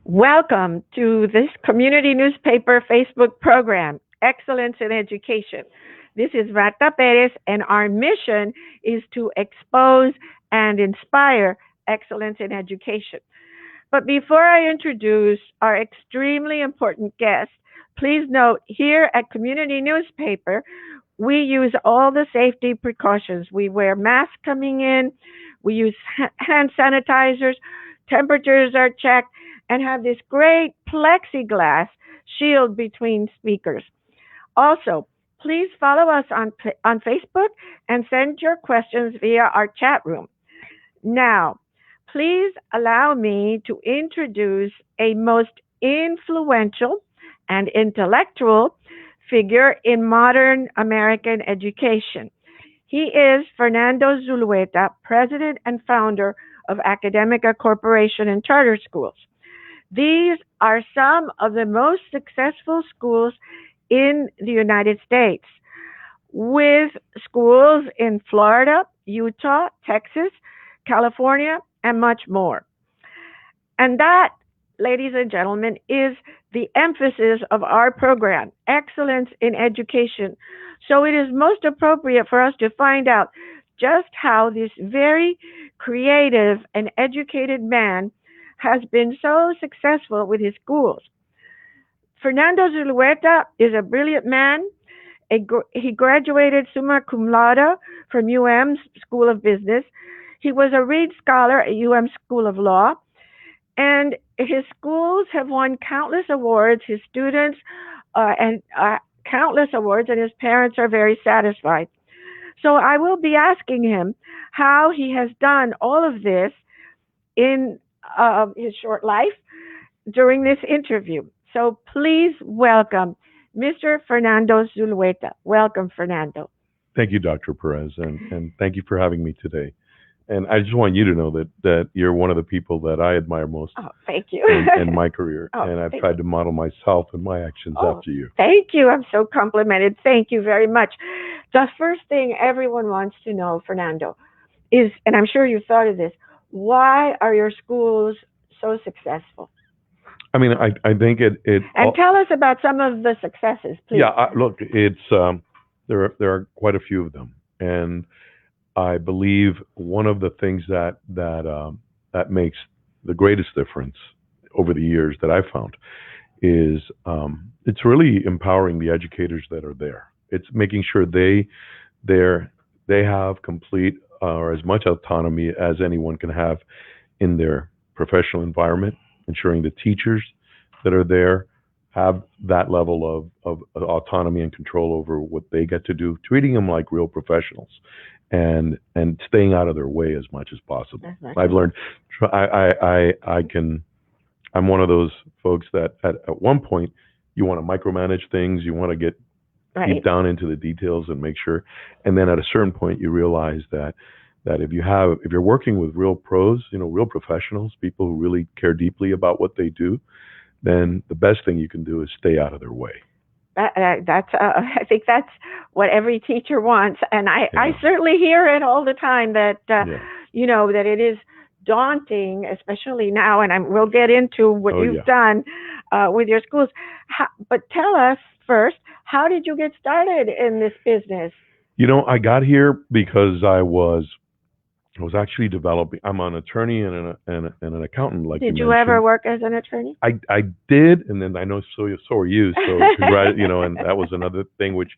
Welcome to this community newspaper Facebook program, Excellence in Education. This is Rata Perez, and our mission is to expose and inspire excellence in education. But before I introduce our extremely important guest, please note here at Community Newspaper, we use all the safety precautions. We wear masks coming in, we use hand sanitizers, temperatures are checked, and have this great plexiglass shield between speakers. Also, please follow us on Facebook and send your questions via our chat room. Now, please allow me to introduce a most influential and intellectual figure in modern American education. He is Fernando Zulueta, president and founder of Academica Corporation and Charter Schools. These are some of the most successful schools in the United States, with schools in Florida, Utah, Texas, California, and much more. And that, ladies and gentlemen, is the emphasis of our program, excellence in education. So it is most appropriate for us to find out just how this very creative and educated man has been so successful with his schools. Fernando Zulueta is a brilliant man. He graduated summa cum laude from UM's School of Business. He was a Reed Scholar at UM School of Law, and his schools have won countless awards. His students and countless awards, and his parents are very satisfied. So I will be asking him how he has done all of this in his short life during this interview. So please welcome Mr. Fernando Zulueta. Welcome, Fernando. Thank you, Dr. Perez, and thank you for having me today. And I just want you to know that you're one of the people that I admire most. Oh, thank you. in my career. And I've tried to model myself and my actions after you. Thank you. I'm so complimented. Thank you very much. The first thing everyone wants to know, Fernando, is, and I'm sure you've thought of this, why are your schools so successful? I mean, I think it. And tell us about some of the successes, please. Yeah, look, it's there are quite a few of them, and I believe one of the things that makes the greatest difference over the years that I've found is it's really empowering the educators that are there. It's making sure they have complete or as much autonomy as anyone can have in their professional environment, ensuring the teachers that are there have that level of autonomy and control over what they get to do, treating them like real professionals and staying out of their way as much as possible. I've learned I'm one of those folks that at one point you want to micromanage things, you want to get deep down into the details and make sure, and then at a certain point you realize that if you're working with real pros, real professionals, people who really care deeply about what they do, then the best thing you can do is stay out of their way. I think that's what every teacher wants, and I certainly hear it all the time that that it is daunting, especially now, and we'll get into what you've done with your schools. But tell us first, how did you get started in this business? I got here because I was actually developing. I'm an attorney and an accountant. Like did you ever work as an attorney? I did, and then I know so are you. So and that was another thing which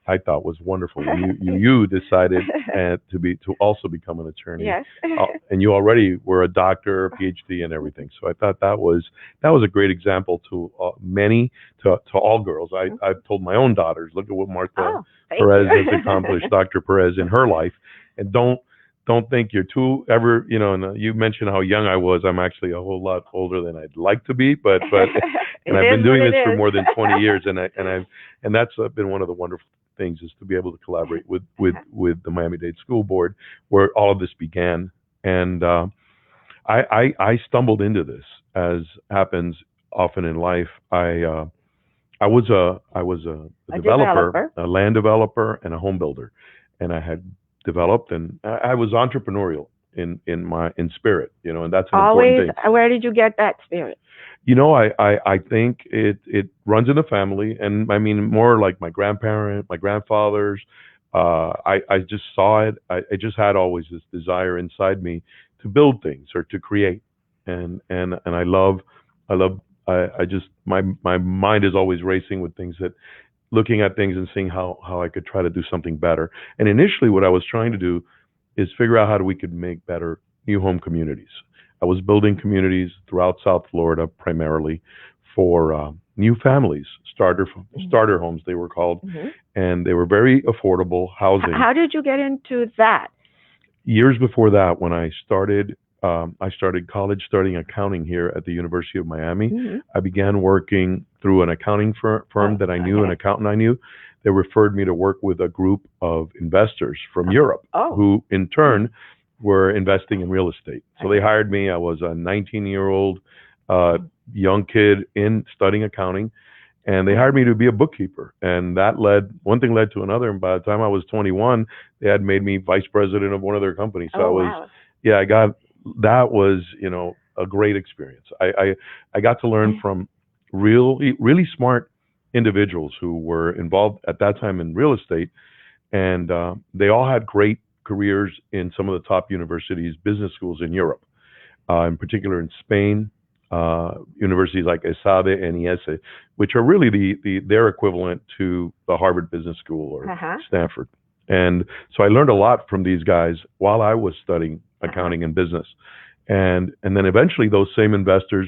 I thought was wonderful. You decided to also become an attorney. Yes. And you already were a doctor, a PhD, and everything. So I thought that was a great example to all girls. I've told my own daughters, look at what Martha Perez has accomplished, Dr. Perez, in her life, and don't think you're too ever, and you mentioned how young I was. I'm actually a whole lot older than I'd like to be, but and I've been doing this for more than 20 years, and that's been one of the wonderful things, is to be able to collaborate with the Miami-Dade School Board, where all of this began. And I stumbled into this, as happens often in life. I was a developer, a land developer, and a home builder, and I had developed, and I was entrepreneurial in spirit, and that's an important Always. thing. Where did you get that spirit? I think it runs in the family, and I mean more like my grandfathers. I just saw it. I just had always this desire inside me to build things or to create, and I love I just my mind is always racing with things, that looking at things and seeing how I could try to do something better. And initially, what I was trying to do is figure out how we could make better new home communities. I was building communities throughout South Florida primarily for new families, starter homes they were called, and they were very affordable housing. How did you get into that? Years before that, when I started college, studying accounting here at the University of Miami. I began working through an accounting firm that I knew, an accountant I knew. They referred me to work with a group of investors from Europe, who in turn were investing in real estate. So they hired me. I was a 19-year-old young kid in studying accounting, and they hired me to be a bookkeeper. And one thing led to another. And by the time I was 21, they had made me vice president of one of their companies. So that was, a great experience. I got to learn from really smart individuals who were involved at that time in real estate, and they all had great careers in some of the top universities, business schools in Europe, in particular in Spain, universities like ESADE and IESE, which are really their equivalent to the Harvard Business School or Stanford. And so I learned a lot from these guys while I was studying accounting and business. And then eventually those same investors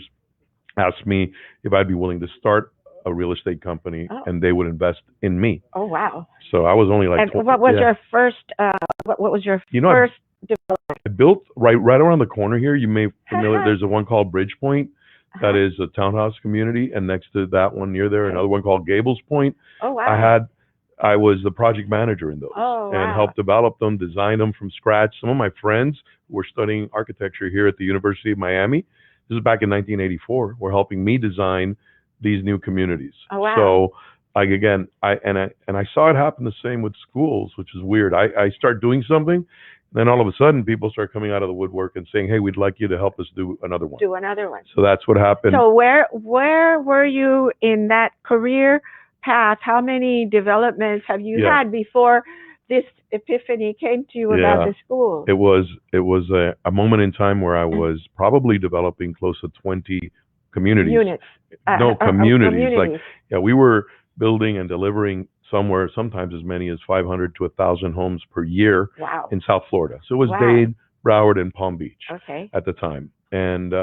asked me if I'd be willing to start a real estate company, and they would invest in me. Oh, wow. So I was only like... And what was your first, what was your first development? I built right around the corner here. You may be familiar. There's a one called Bridgepoint. That is a townhouse community. And next to that one near there, another one called Gables Point. Oh, wow. I was the project manager in those, and helped develop them, design them from scratch. Some of my friends who were studying architecture here at the University of Miami, this is back in 1984, were helping me design these new communities. Oh, wow. So, I saw it happen the same with schools, which is weird. I start doing something, then all of a sudden people start coming out of the woodwork and saying, "Hey, we'd like you to help us do another one." So that's what happened. So where were you in that career path? How many developments have you had before this epiphany came to you about the school? It was a moment in time where I was probably developing close to 20 communities. Units. Communities. Like, we were building and delivering sometimes as many as 500 to 1,000 homes per year in South Florida. So it was Dade, Broward, and Palm Beach at the time. And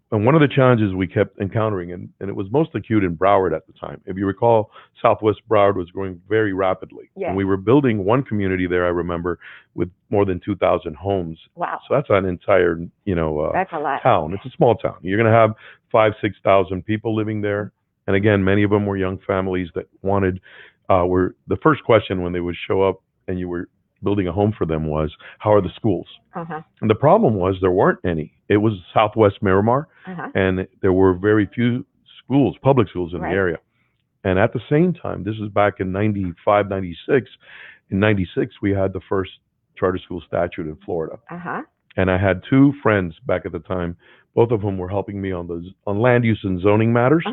one of the challenges we kept encountering, and it was most acute in Broward at the time. If you recall, Southwest Broward was growing very rapidly. Yes. And we were building one community there, I remember, with more than 2,000 homes. Wow. So that's an entire, that's a lot. town. It's a small town. You're going to have 5,000-6,000 people living there. And again, many of them were young families that wanted, the first question when they would show up and you were building a home for them was, how are the schools? And the problem was there weren't any. It was Southwest Miramar, and there were very few schools, public schools in the area. And at the same time, this is back in 95, 96. In 96, we had the first charter school statute in Florida. And I had two friends back at the time, both of whom were helping me on land use and zoning matters.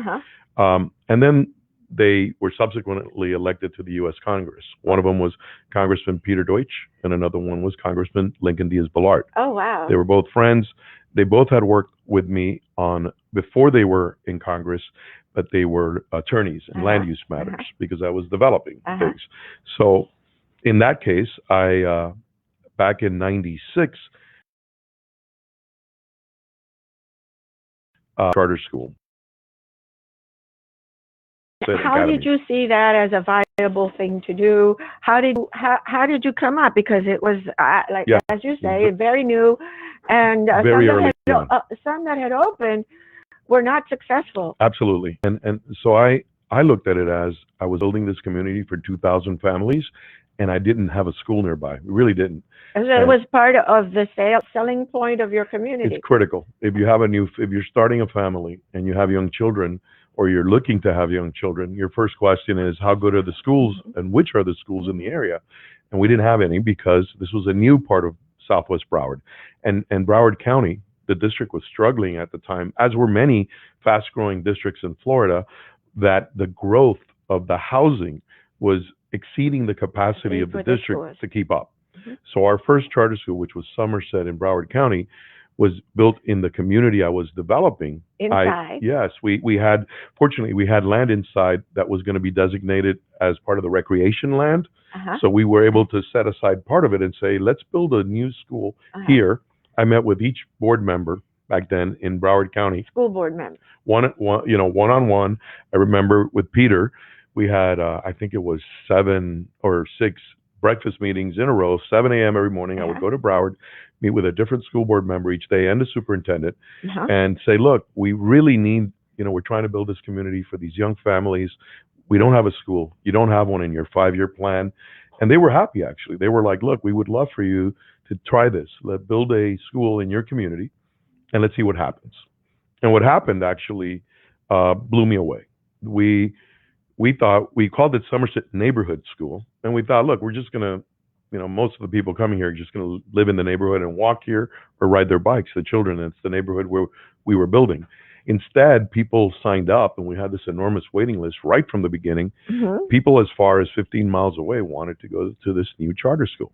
And then they were subsequently elected to the U.S. Congress. One of them was Congressman Peter Deutsch, and another one was Congressman Lincoln Diaz-Balart. Oh, wow. They were both friends. They both had worked with me before they were in Congress, but they were attorneys in land use matters because I was developing things. So in that case, back in 96, charter school. How did you see that as a viable thing to do? How did you come up? Because it was as you say, very new, and some that had opened were not successful. Absolutely, and so I looked at it as I was building this community for 2,000 families, and I didn't have a school nearby. We really didn't. And so it was part of the selling point of your community. It's critical. If you're starting a family and you have young children, or you're looking to have young children, your first question is, how good are the schools and which are the schools in the area? And we didn't have any because this was a new part of Southwest Broward, and Broward County, the district was struggling at the time, as were many fast-growing districts in Florida, that the growth of the housing was exceeding the capacity of the district to keep up. Mm-hmm. So our first charter school, which was Somerset in Broward County, was built in the community I was developing. Inside? Yes, we had, fortunately, we had land inside that was going to be designated as part of the recreation land. So we were able to set aside part of it and say, let's build a new school here. I met with each board member back then in Broward County. School board members. One-on-one. I remember with Peter, we had, I think it was 7 or 6 breakfast meetings in a row, 7 a.m. every morning. I would go to Broward, meet with a different school board member each day and the superintendent, and say, look, we really need, we're trying to build this community for these young families. We don't have a school. You don't have one in your 5-year plan. And they were happy, actually. They were like, look, we would love for you to try this. Let's build a school in your community, and let's see what happens. And what happened actually blew me away. We thought, we called it Somerset Neighborhood School, and we thought, look, we're just going to, most of the people coming here are just going to live in the neighborhood and walk here or ride their bikes, the children. It's the neighborhood where we were building. Instead, people signed up, and we had this enormous waiting list right from the beginning. People as far as 15 miles away wanted to go to this new charter school.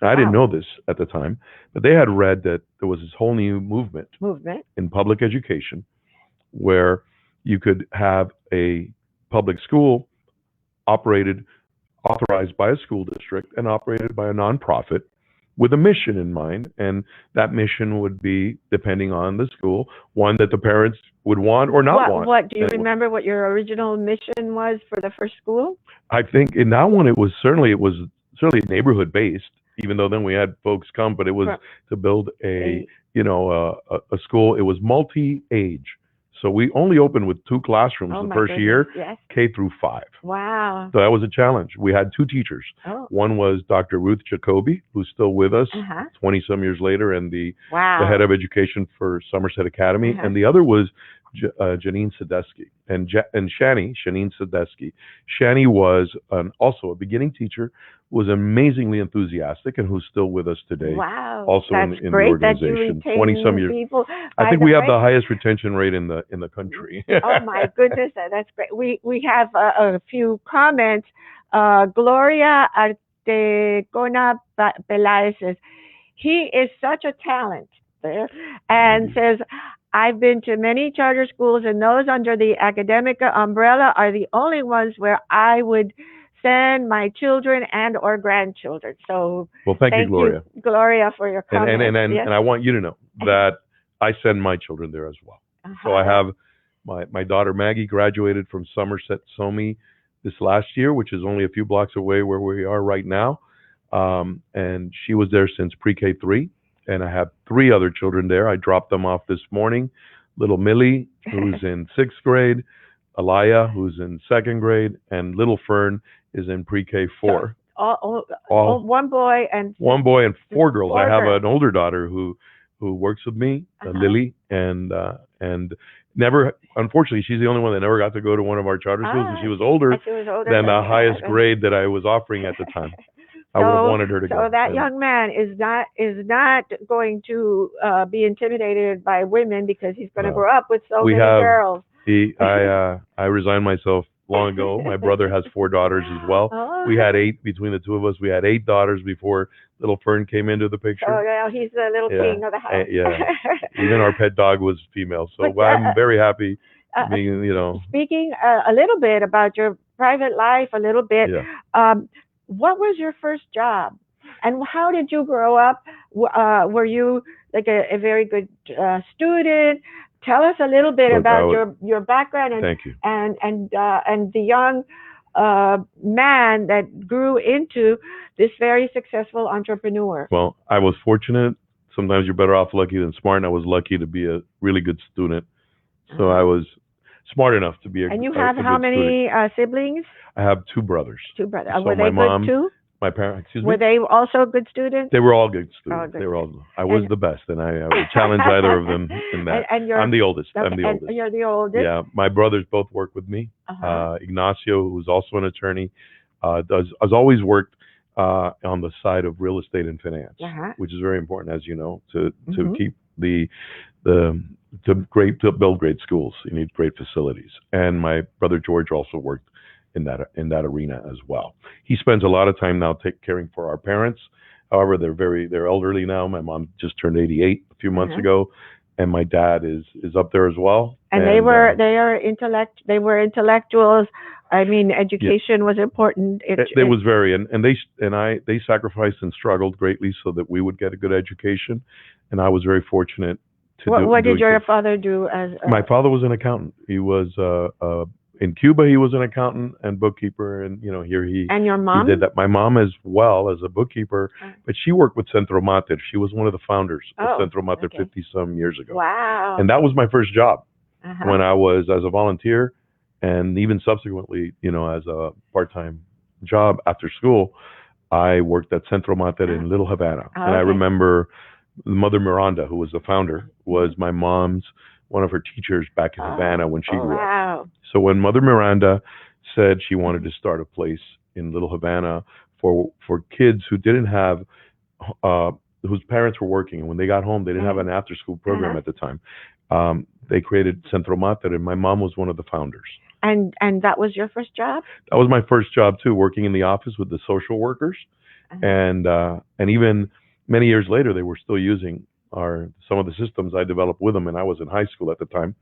I didn't know this at the time, but they had read that there was this whole new movement in public education where you could have a public school authorized by a school district and operated by a nonprofit with a mission in mind. And that mission would be, depending on the school, one that the parents would want or not want. What do you remember what your original mission was for the first school? I think in that one, it was certainly neighborhood based, even though then we had folks come, but it was to build a school. It was multi-age. So we only opened with 2 classrooms the first year, K through 5. Wow. So that was a challenge. We had 2 teachers. One was Dr. Ruth Jacoby, who's still with us 20-some years later, and the head of education for Somerset Academy. And the other was Janine Sadesky. And Shanine Sadesky. Shani was also a beginning teacher, was amazingly enthusiastic, and who's still with us today. Wow. Also That's in great the organization. 20-some years. I think we have the highest retention rate in the country. Oh my goodness, that's great. We have a few comments. Gloria Artegona Pelaez says, he is such a talent there, and says, I've been to many charter schools, and those under the Academica umbrella are the only ones where I would send my children and or grandchildren. So well, thank you, Gloria. Gloria, for your comment. And I want you to know that I send my children there as well. So I have my daughter Maggie graduated from Somerset SOMI this last year, which is only a few blocks away where we are right now. And she was there since pre-K 3. And I have 3 other children there. I dropped them off this morning. Little Millie, who's in 6th grade, Alaya, who's in 2nd grade, and little Fern is in pre-K 4. All one boy and 4 girls. I have an older daughter who works with me, Lily, and never, unfortunately, she's the only one that never got to go to one of our charter schools, and she was older than the highest grade that I was offering at the time. I would have wanted her to go. So that young man is not going to be intimidated by women, because he's going to grow up with so many girls. I resigned myself long ago. My brother has 4 daughters as well. We had 8 between the 2 of us. We had 8 daughters before little Fern came into the picture. Oh, yeah, he's the little king of the house. Even our pet dog was female. So I'm very happy being, Speaking a little bit about your private life, what was your first job, and how did you grow up? Were you like a very good student? Tell us a little bit about your background and thank you. and the young man that grew into this very successful entrepreneur. Well, I was fortunate. Sometimes you're better off lucky than smart, and I was lucky to be a really good student. So I was smart enough to be a good student. And you have how many siblings? I have 2 brothers. 2 brothers. So were they good too? My parents, Were they also good students? They were all good students. They were all. I was the best, and I would challenge either of them in that. I'm the oldest. I'm the oldest. You're the oldest. Yeah, my brothers both work with me. Ignacio, who's also an attorney, has always worked on the side of real estate and finance, Uh-huh. which is very important, as you know, to Hmm. keep the to build great schools. You need great facilities. And my brother George also worked in that arena as well. He spends a lot of time now caring for our parents. However, they're elderly now. My mom just turned 88 a few months Uh-huh. ago, and my dad is up there as well. And they were intellectuals. I mean, Yeah, education was important. it was very, they sacrificed and struggled greatly so that we would get a good education, and I was very fortunate to what did doing your so. father do as My father was an accountant. He was in Cuba. He was an accountant and bookkeeper, and here and your he did mom? that. My mom as well as a bookkeeper, but she worked with Centro Mater. She was one of the founders of Oh, Centro Mater okay. 50 some years ago, Wow. and that was my first job Uh-huh. when I was as a volunteer, and even subsequently, as a part-time job after school. I worked at Centro Mater in Little Havana, Oh, and I okay. remember Mother Miranda, who was the founder, was Mhm. my mom's one of her teachers back in Havana Oh, when she oh grew up. wow. So when Mother Miranda said she wanted Mhm. to start a place in Little Havana for kids who didn't have uh, whose parents were working, and when they got home, they didn't have Mhm. an after-school program Uh-huh. at the time. They created Centro Mater, and my mom was one of the founders. And that was your first job? That was my first job too, working in the office with the social workers, Uh-huh. and even many years later, they were still using our some of the systems I developed with them, and I was in high school at the time.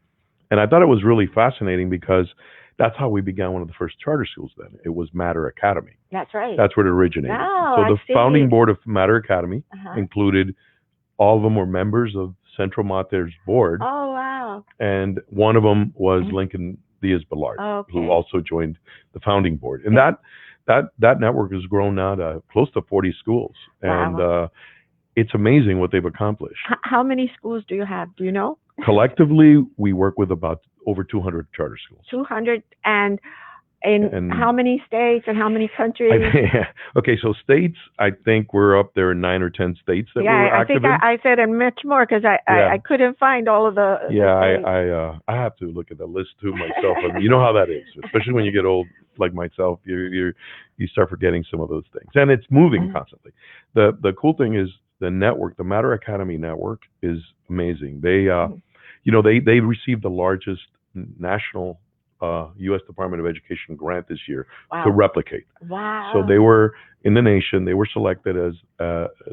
And I thought it was really fascinating because that's how we began one of the first charter schools. Then it was Mater Academy. That's right. That's where it originated. Oh, So I the see. founding board of Mater Academy Uh-huh. included all of them were members of Central Mater's board, Oh, wow. and one of them was Lincoln Diaz Ballard, who Okay. also joined the founding board. And And that network has grown now to close to 40 schools, and wow. it's amazing what they've accomplished. How many schools do you have? Do you know? Collectively, we work with about over 200 charter schools. 200 and in And how many states and how many I countries? okay, so states, I think we're up there in 9 or 10 states that Yeah, we're I think active in. I said and much more because Yeah, I couldn't find all of the yeah, states. I have to look at the list too myself. I mean, you know how that is, especially when you get old like myself. You start forgetting some of those things, and it's moving constantly. The cool thing is the network, the Matter Academy network, is amazing. They received the largest national U.S. Department of Education grant this year to Wow. replicate. So Wow. they were in the nation. They were selected as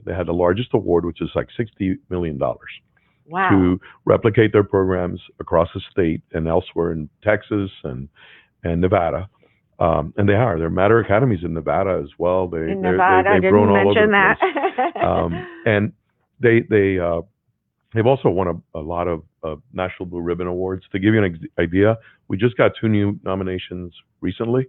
they had the largest award, which is like $60 million, Wow. to replicate their programs across the state and elsewhere in Texas and Nevada. And they're Matter Academies in Nevada as well. In Nevada, I They've grown didn't all over mention the that. place. And they've also won a lot of National Blue Ribbon Awards. To give you an idea, we just got two new nominations recently.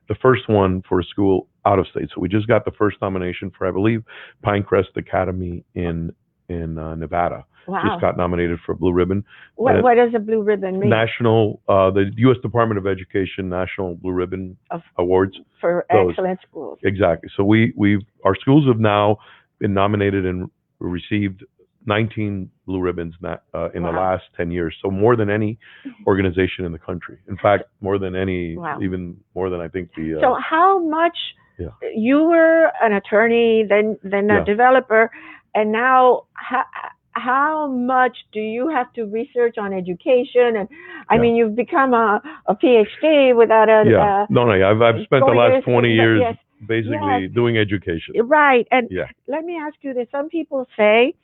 The first one for a school out of state. So we just got the first nomination for, I believe, Pinecrest Academy in Nevada. Just Wow. got nominated for Blue Ribbon. What does a blue ribbon mean? The U.S. Department of Education National Blue Ribbon Of Awards. for Those excellent schools. exactly. So our schools have now been nominated and received 19 blue ribbons in the Wow. last 10 years. So more than any organization in the country. In fact, more than any, Wow. even more than I think the. So how much Yeah. you were an attorney, then a Yeah. developer, and now how much do you have to research on education? And I Yeah. mean, you've become a PhD without a Yeah. No. I've spent the 4 last years. 20 years Yes, yes, basically doing education. right. And Yeah. let me ask you this: some people say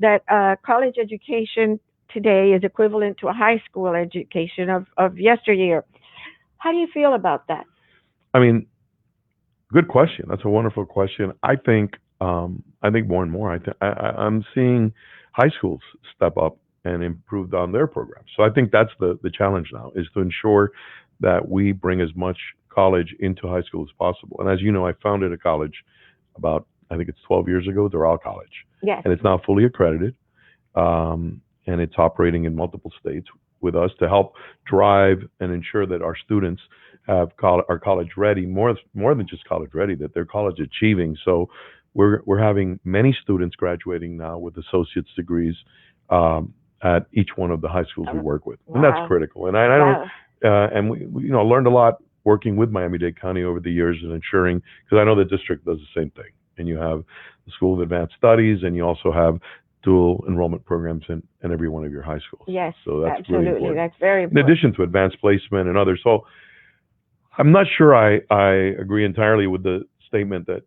that college education today is equivalent to a high school education of yesteryear. How do you feel about that? I mean, good question. That's a wonderful question. I think more and more. I'm seeing high schools step up and improve on their programs. So I think that's the challenge now, is to ensure that we bring as much college into high school as possible. And as you know, I founded a college about, I think it's 12 years ago, Doral College, Yes. and it's now fully accredited, and it's operating in multiple states with us to help drive and ensure that our students are college ready, more than just college ready, that they're college achieving. So we're having many students graduating now with associate's degrees at each one of the high schools we work with, and that's Wow. critical. And I don't Wow. and we learned a lot working with Miami-Dade County over the years and ensuring, because I know the district does the same thing. And you have the School of Advanced Studies, and you also have dual enrollment programs in every one of your high schools. Yes, so that's really absolutely. important. That's very In important. addition to advanced placement and others. So I'm not sure I agree entirely with the statement that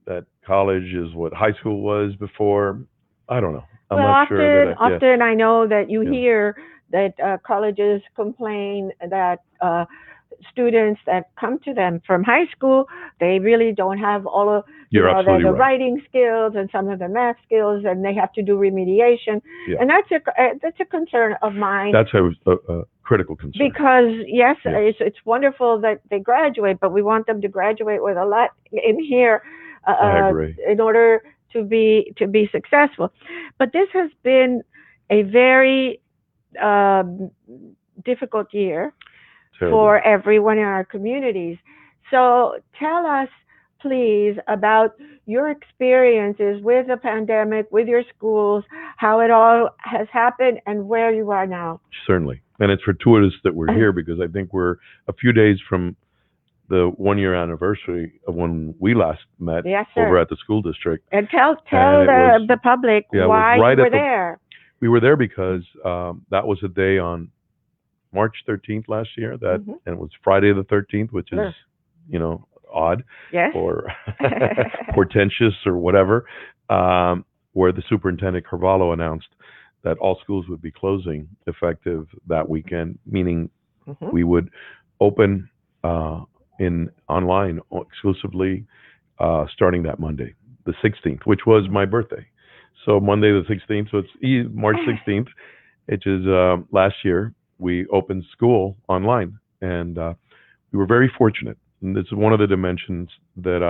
that college is what high school was before. I don't know. I'm Well, not sure that yeah. often I know that you Yeah. hear that colleges complain that students that come to them from high school, they really don't have all of You're absolutely the right. writing skills and some of the math skills, and they have to do remediation. Yeah. And that's a concern of mine. That's a critical concern. Because yes, Yes. it's wonderful that they graduate, but we want them to graduate with a lot in here I agree. in order to be successful. But this has been a very um, difficult year Terrible. for everyone in our communities. So tell us, please, about your experiences with the pandemic, with your schools, how it all has happened, and where you are now. Certainly. And it's fortuitous that we're here because I think we're a few days from the 1 year anniversary of when we last met. Yes, sir. Over at the school district. And tell And the public yeah, why right you were at the- there. We were there because that was a day on March 13th last year, Mhm. and it was Friday the 13th, which is, Sure. Odd Yes. or portentous or whatever, where the superintendent Carvalho announced that all schools would be closing effective that weekend, meaning Mhm. we would open in online exclusively starting that Monday, the 16th, which was my birthday. So Monday the 16th, so it's March 16th, which is last year, we opened school online. And we were very fortunate. And this is one of the dimensions that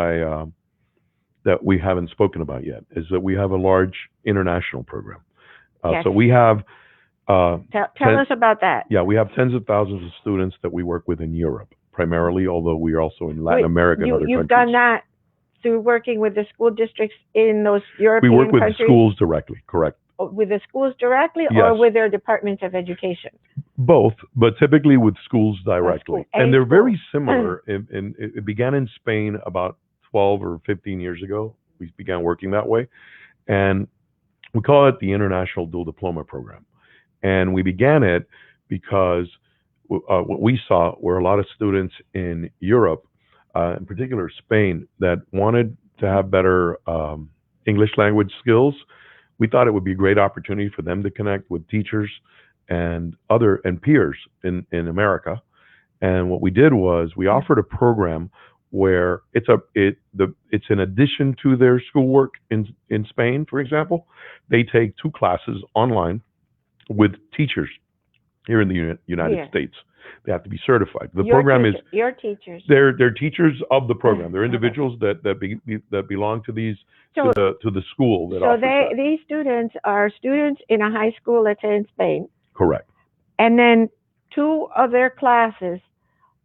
that we haven't spoken about yet, is that we have a large international program. Yes. So we have Tell us about that. yeah, we have tens of thousands of students that we work with in Europe primarily, although we are also in Latin America and other countries. You've done that through working with the school districts in those European We work with countries? schools directly, correct. With the schools directly, or Yes. with their departments of education? Both, but typically with schools directly. School. And they're School. very similar. And it began in Spain about 12 or 15 years ago. We began working that way. And we call it the International Dual Diploma Program. And we began it because what we saw were a lot of students in Europe, in particular Spain, that wanted to have better English language skills. We thought it would be a great opportunity for them to connect with teachers and peers in America. And what we did was we offered a program where it's in addition to their schoolwork in Spain, for example. They take 2 classes online with teachers here in the United States. They have to be certified. The program is your teachers. They're teachers of the program. They're individuals that belong to these to the school that offers that. These students are students in a high school, let's say in Spain. Correct. And then 2 of their classes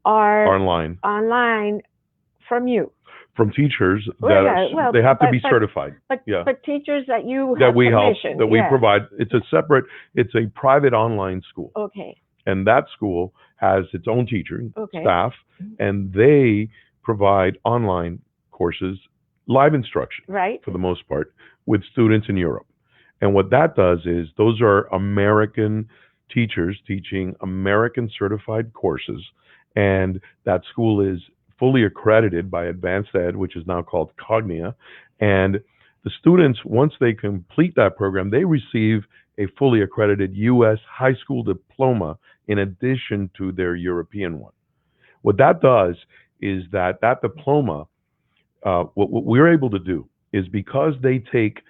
are online from you. From teachers that they have to be certified. But teachers that you that have we help, commissioned. that we provide. It's a private online school. Okay. And that school has its own teaching staff, and they provide online courses, live instruction, for the most part, with students in Europe. And what that does is those are American teachers teaching American certified courses, and that school is fully accredited by Advanced Ed, which is now called Cognia. And the students, once they complete that program, they receive a fully accredited U.S. high school diploma in addition to their European one. What that does is that diploma, what we're able to do is, because they take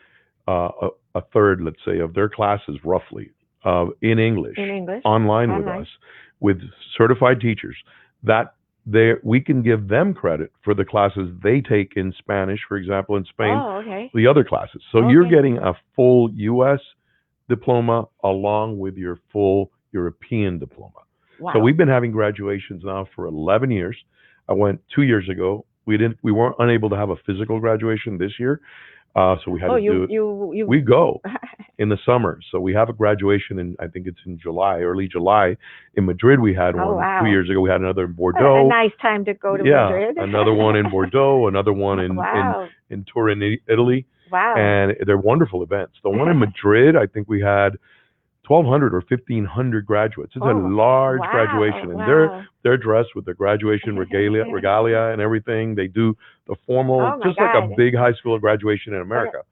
a third, let's say, of their classes roughly in English online with us, with certified teachers, that we can give them credit for the classes they take in Spanish, for example, in Spain, the other classes. So you're getting a full U.S. diploma along with your full European diploma. Wow. So we've been having graduations now for 11 years. I went 2 years ago. We weren't unable to have a physical graduation this year, So we had Oh, to do it. We go in the summer. So we have a graduation in, I think it's in July, early July. In Madrid, we had Oh, one 2 years wow. ago. We had another in A Bordeaux. nice time to go to Yeah, Madrid. another one in Bordeaux, another one Wow. in Turin, Italy, Wow. and they're wonderful events. The one in Madrid, I think we had 1,200 or 1,500 graduates. It's a Oh, large wow. graduation, and Wow. they're dressed with their graduation regalia and everything. They do the formal, Oh my just like a God. big high school graduation in Okay. America.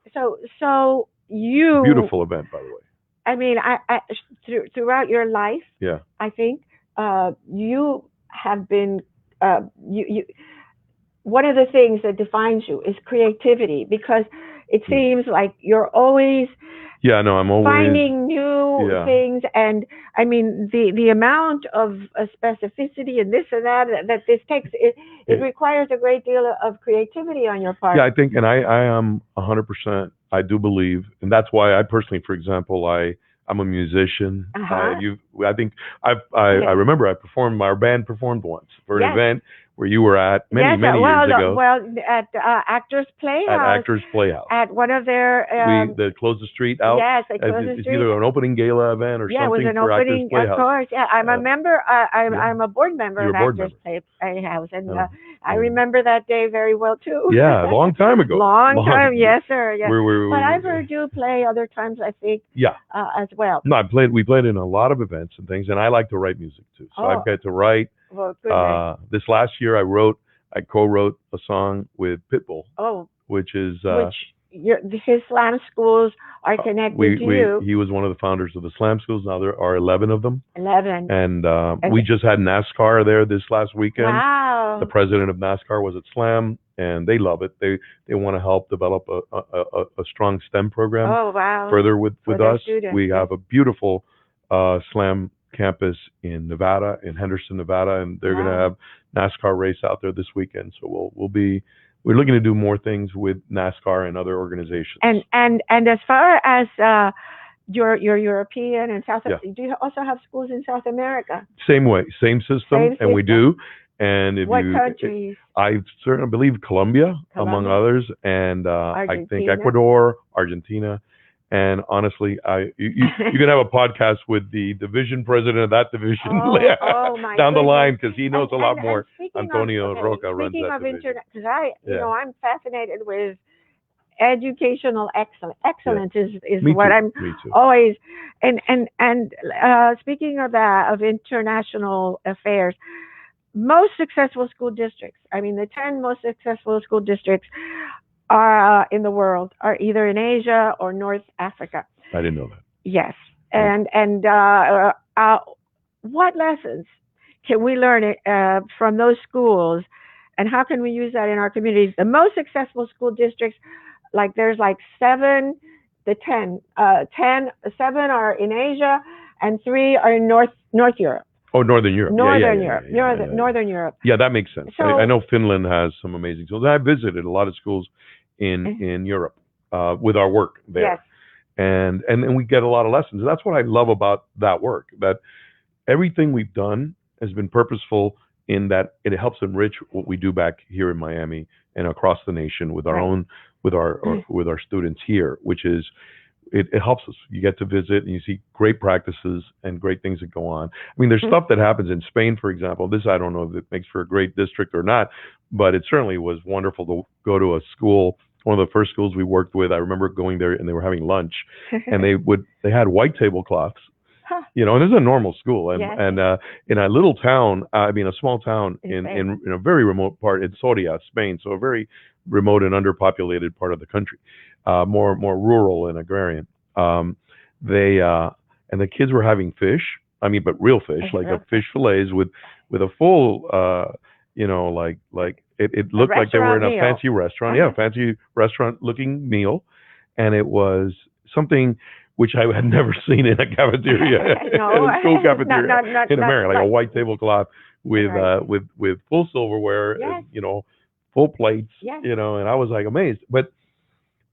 So you, Beautiful event, by the way. I mean, throughout your life, Yeah. I think you have been you one of the things that defines you is creativity because it Yeah. seems like you're always Yeah, no, I'm always, finding new yeah, things, and I mean the amount of specificity and this and that that this takes, it it, requires a great deal of creativity on your yeah, part. I think, and I am 100%. I do believe, and that's why I personally, for example, I'm a musician. Uh-huh. I think I Yes. remember I performed. Our band performed once for an Yes. event where you were at Yes, many years ago well, at Actors at Playhouse, Actors Playhouse. at one of their They closed the street out. yes, they closed the It's street. either an opening gala event or Yeah, it was something an for Actors opening, of Playhouse. course. Yeah, I'm a Uh, member. yeah, I'm a board member you're a of board Actors member. Playhouse, and Uh, I yeah. remember that day very well too. Yeah, a long time ago. Long time, yes, sir. Yes, but I've We're heard you play other times, I think, yeah. as well. No, we played in a lot of events and things, and I like to write music too. So Oh, I've got to write. well, goodness. This last year, I co-wrote a song with Pitbull, Oh, which is which his slam schools are connected to you. he was one of the founders of the Slam Schools. Now there are 11 of them, 11. and And we just had NASCAR there this last weekend. The wow. president of NASCAR was at Slam, and they love it. They want to help develop a strong STEM program Oh, wow. further For with their us. students, We yes. have a beautiful Slam campus in Nevada, in Henderson, Nevada, and they're going to Wow. have NASCAR race out there this weekend. So we're looking to do more things with NASCAR and other organizations. And as far as your European and South, Yeah. do you also have schools in South America? Same way, same system, Same and we system. do. And if What you, countries? I certainly believe Colombia, among Colombia? others, and I think Argentina? Ecuador, Argentina, and honestly, you can have a podcast with the division president of that division Oh my down the goodness. line because he knows a lot And more. speaking Antonio of, okay, Roca runs speaking that of division. because I, you Yeah, know, I'm fascinated with educational excellence. yeah. Excellence is Me what too. I'm Me too. always, and speaking of that, of international affairs, most successful school districts, I mean, the 10 most successful school districts are in the world are either in Asia or North Africa. I didn't know that. Yes. Okay. And what lessons can we learn from those schools, and how can we use that in our communities? The most successful school districts, like there's like seven, the 10, 7 are in Asia, and 3 are in North Europe. Oh, Northern Europe. Northern Europe. Northern Europe. Yeah, that makes sense. So, I know Finland has some amazing schools. I visited a lot of schools in Europe with our work there. yes. And we get a lot of lessons. And that's what I love about that work, that everything we've done has been purposeful in that it helps enrich what we do back here in Miami and across the nation with our Right. own with our students here, which is it helps us. You get to visit and you see great practices and great things that go on. I mean, there's stuff that happens in Spain, for example. This, I don't know if it makes for a great district or not, but it certainly was wonderful to go to a school. One of the first schools we worked with, I remember going there and they were having lunch, and they had white tablecloths, Huh. you know, and this is a normal school, and Yes. and in a little town, I mean, a small town In in a very remote part in Soria, Spain, so a very remote and underpopulated part of the country, more rural and agrarian. They and the kids were having fish. I mean, but real fish, like a fish fillets with a full, you know, like it looked like they were in a fancy restaurant. Yeah, fancy restaurant looking meal, and it was something which I had never seen in a cafeteria, No. in a school cafeteria not in America, like a white tablecloth with Right. with full silverware, Yes. you know, full plates, Yes. you know, and I was like amazed, but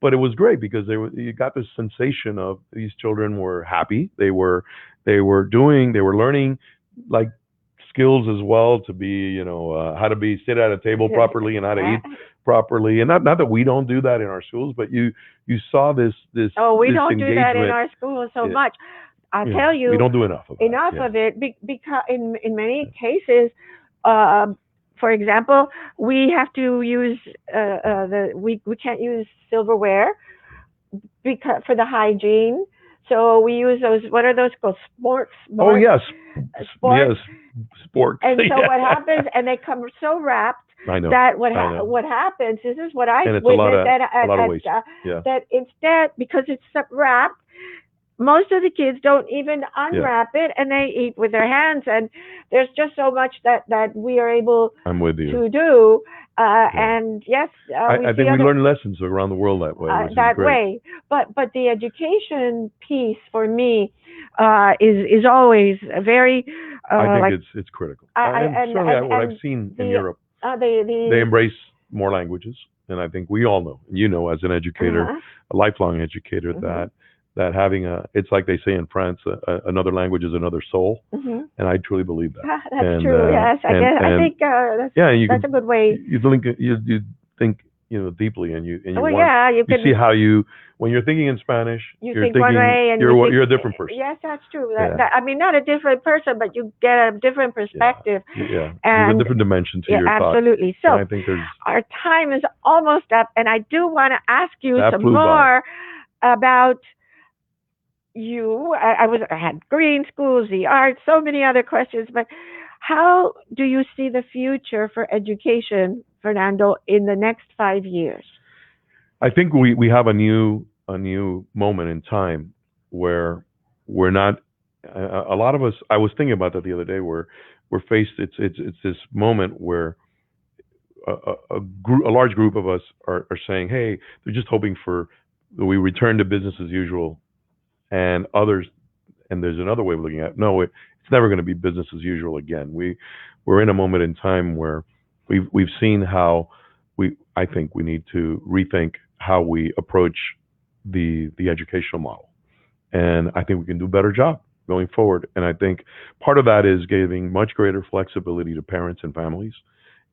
it was great because you got this sensation of these children were happy, they were learning like skills as well to be, you know, how to sit at a table properly and how to eat properly, and not that we don't do that in our schools, but you saw Oh, we this don't do that in engagement. our schools so Yeah, much. I'll yeah, tell we you, don't do enough of that. enough Yeah, of it because in many cases, uh, for example, we have to use the we can't use silverware because for the hygiene. So we use those. What are those called? oh Sports, yes, sports. yes, sports. And so what Yeah, happens? And they come so wrapped I know, that I know, what happens? This is what I've and it's witnessed a lot of waste. Yeah, that instead because it's wrapped, most of the kids don't even yeah, unwrap it and they eat with their hands, and there's just so much that we are able I'm with you. to do, Yeah, and yes, we I see think we other learn lessons around the world that way, which is that great. way. But the education piece for me is always a very I think like it's critical, I and certainly what I've and seen in the Europe, they the embrace more languages, and I think we all know, you know, as an educator, uh-huh, a lifelong educator, hmm that having it's like they say in France, another language is another soul, hmm and I truly believe that. That's true. Yes, I guess I And think yeah, you that's could a good way. you think deeply, and you Well, want yeah, you you see could how you when you're thinking in Spanish, you you're think one thinking way and you think you're a different person. yes, that's true. Yeah, I mean, not a different person, but you get a different yeah, perspective. yeah. There's a And different dimension to yeah, your thought, absolutely. and So I think there's our time is almost up, and I do want to ask you that some flew by. more about you. I had green schools, the arts, so many other questions, but how do you see the future for education, Fernando, in the next 5 years? I think we have a new moment in time where we're not a lot of us. I was thinking about that the other day. Where we're faced. It's this moment where a large group of us are saying, "Hey, they're just hoping for we return to business as usual," and others, and there's another way of looking at it. No, it's never going to be business as usual again. We're in a moment in time where we've seen how I think we need to rethink how we approach the educational model, and I think we can do a better job going forward. And I think part of that is giving much greater flexibility to parents and families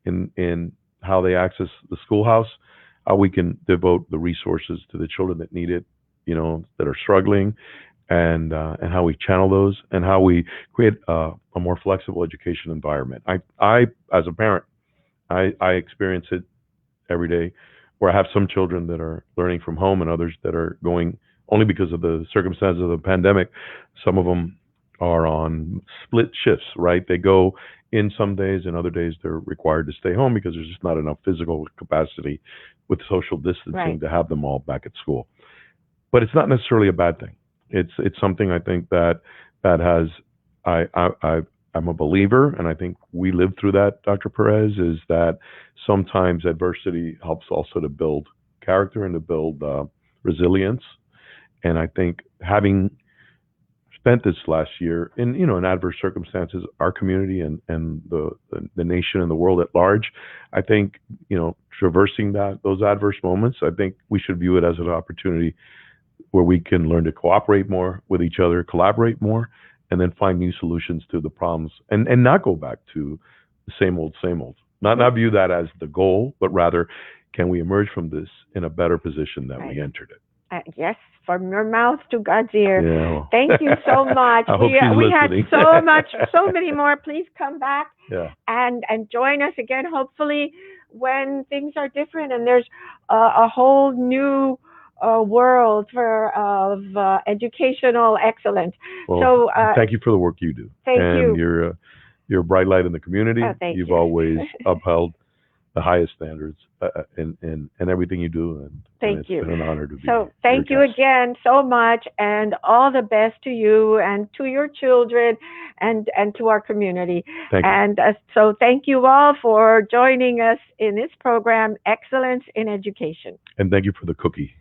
in how they access the schoolhouse, how we can devote the resources to the children that need it, that are struggling, and how we channel those, and how we create a more flexible education environment. I as a parent, I experience it every day, where I have some children that are learning from home and others that are going only because of the circumstances of the pandemic. Some of them are on split shifts, right? They go in some days, and other days they're required to stay home because there's just not enough physical capacity with social distancing Right. to have them all back at school. But it's not necessarily a bad thing. It's something I think that has I I'm a believer, and I think we lived through that, Dr. Perez, is that sometimes adversity helps also to build character and to build resilience. And I think having spent this last year in adverse circumstances, our community and the nation and the world at large, I think traversing those adverse moments, I think we should view it as an opportunity where we can learn to cooperate more with each other, collaborate more, and then find new solutions to the problems, and not go back to the same old, same old. Not view that as the goal, but rather, can we emerge from this in a better position than we Right. entered it? Yes, from your mouth to God's ear. Yeah. Well, Thank you so much. I hope she's We had listening. so many more. Please come back Yeah. and join us again. Hopefully, when things are different and there's a whole new world of educational excellence. Well, So thank you for the work you do, thank and you. you're a bright light in the community. Oh, thank You've you. always upheld the highest standards in everything you do, and Thank it's you. been an honor to be So thank you your guest. again so much, and all the best to you and to your children, and to our community. Thank you. And so thank you all for joining us in this program, Excellence in Education. And thank you for the cookie.